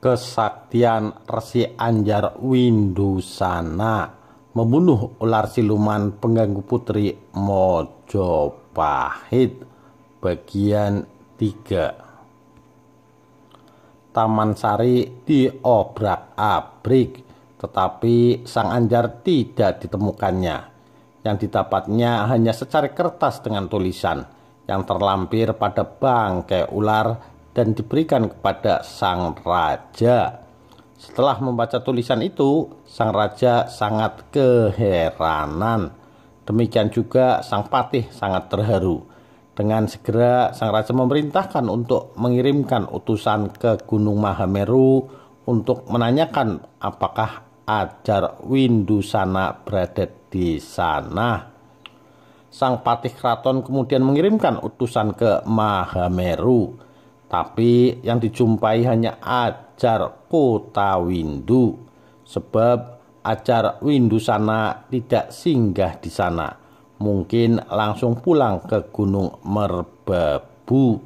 Kesaktian Resi Anjar Windusana membunuh ular siluman pengganggu putri Mojopahit. Bagian 3. Taman Sari diobrak-abrik, tetapi Sang Anjar tidak ditemukannya. Yang didapatnya hanya secari kertas dengan tulisan yang terlampir pada bangkai ular dan diberikan kepada sang raja. Setelah membaca tulisan itu, sang raja sangat keheranan. Demikian juga sang patih sangat terharu. Dengan segera sang raja memerintahkan untuk mengirimkan utusan ke Gunung Mahameru untuk menanyakan apakah Anjar Windusana berada di sana. Sang patih keraton kemudian mengirimkan utusan ke Mahameru, tapi yang dijumpai hanya Anjar Kotawindu, sebab Anjar Windusana tidak singgah di sana. Mungkin langsung pulang ke Gunung Merbabu.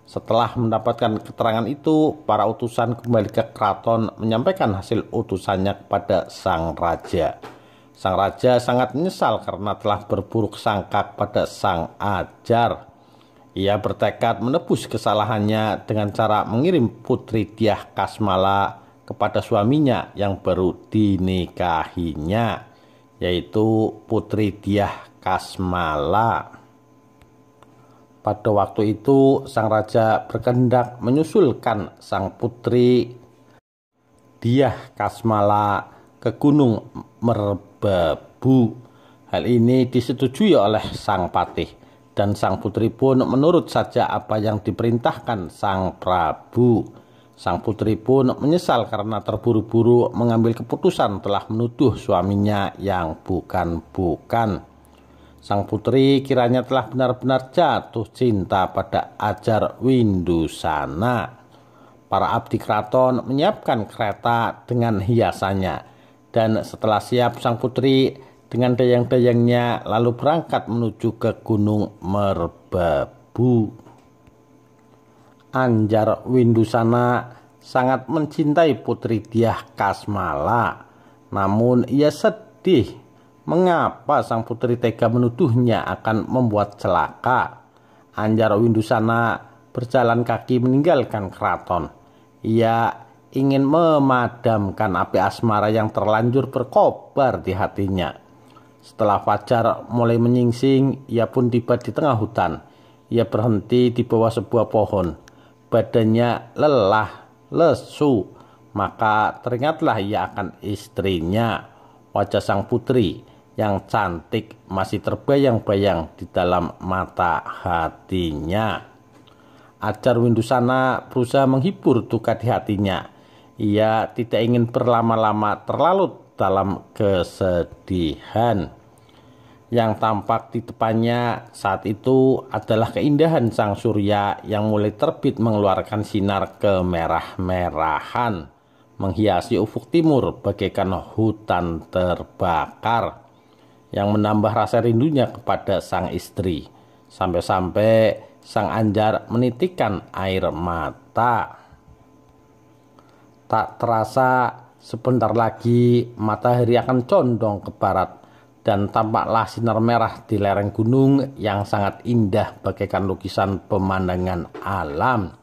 Setelah mendapatkan keterangan itu, para utusan kembali ke keraton menyampaikan hasil utusannya kepada sang raja. Sang raja sangat menyesal karena telah berburuk sangka pada sang Anjar. Ia bertekad menebus kesalahannya dengan cara mengirim putri Dyah Kasmala kepada suaminya yang baru dinikahinya, yaitu Putri Dyah Kasmala. Pada waktu itu, sang raja berkehendak menyusulkan sang putri Dyah Kasmala ke Gunung Merbabu. Hal ini disetujui oleh sang patih, dan sang putri pun menurut saja apa yang diperintahkan sang Prabu. Sang putri pun menyesal karena terburu-buru mengambil keputusan telah menuduh suaminya yang bukan-bukan. Sang putri kiranya telah benar-benar jatuh cinta pada Anjar Windusana. Para abdi keraton menyiapkan kereta dengan hiasannya, dan setelah siap sang putri dengan dayang-dayangnya lalu berangkat menuju ke Gunung Merbabu. Anjar Windusana sangat mencintai Putri Dyah Kasmala, namun ia sedih mengapa sang putri tega menuduhnya akan membuat celaka. Anjar Windusana berjalan kaki meninggalkan keraton. Ia ingin memadamkan api asmara yang terlanjur berkobar di hatinya. Setelah fajar mulai menyingsing, ia pun tiba di tengah hutan. Ia berhenti di bawah sebuah pohon. Badannya lelah, lesu, maka teringatlah ia akan istrinya. Wajah sang putri yang cantik masih terbayang-bayang di dalam mata hatinya. Anjar Windusana berusaha menghibur duka di hatinya. Ia tidak ingin berlama-lama terlalu dalam kesedihan. Yang tampak di depannya saat itu adalah keindahan sang surya yang mulai terbit mengeluarkan sinar kemerah-merahan, menghiasi ufuk timur bagaikan hutan terbakar, yang menambah rasa rindunya kepada sang istri, sampai-sampai sang Anjar menitikkan air mata. Tak terasa sebentar lagi matahari akan condong ke barat, dan tampaklah sinar merah di lereng gunung yang sangat indah bagaikan lukisan pemandangan alam.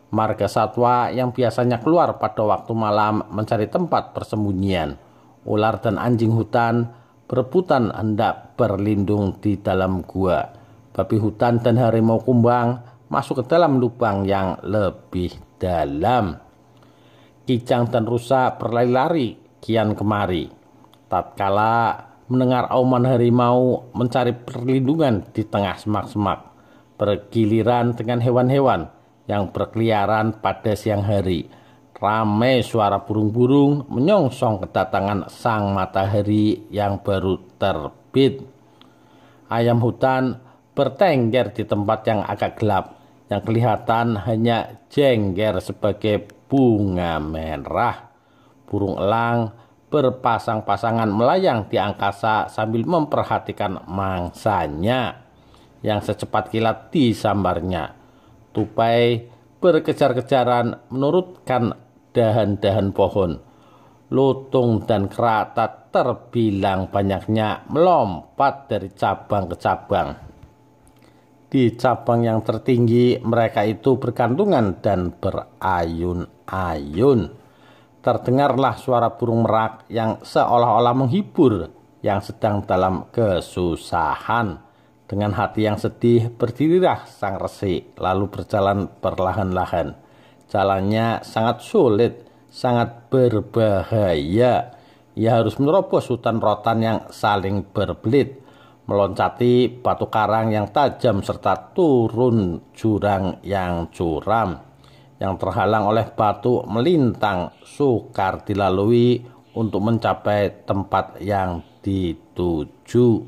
Margasatwa yang biasanya keluar pada waktu malam mencari tempat persembunyian. Ular dan anjing hutan berebutan hendak berlindung di dalam gua. Babi hutan dan harimau kumbang masuk ke dalam lubang yang lebih dalam. Kijang dan rusa berlari-lari kian kemari. Tatkala mendengar auman harimau mencari perlindungan di tengah semak-semak, bergiliran dengan hewan-hewan yang berkeliaran pada siang hari, ramai suara burung-burung menyongsong kedatangan sang matahari yang baru terbit. Ayam hutan bertengger di tempat yang agak gelap, yang kelihatan hanya jengger sebagai bunga merah. Burung elang berpasang-pasangan melayang di angkasa sambil memperhatikan mangsanya yang secepat kilat disambarnya. Tupai berkejar-kejaran menurutkan dahan-dahan pohon. Lutung dan keratat terbilang banyaknya melompat dari cabang ke cabang. Di cabang yang tertinggi mereka itu bergantungan dan berayun-ayun. Terdengarlah suara burung merak yang seolah-olah menghibur yang sedang dalam kesusahan. Dengan hati yang sedih berdirilah sang resi lalu berjalan perlahan-lahan. Jalannya sangat sulit, sangat berbahaya. Ia harus menerobos hutan rotan yang saling berbelit, meloncati batu karang yang tajam serta turun jurang yang curam. Yang terhalang oleh batu melintang sukar dilalui untuk mencapai tempat yang dituju.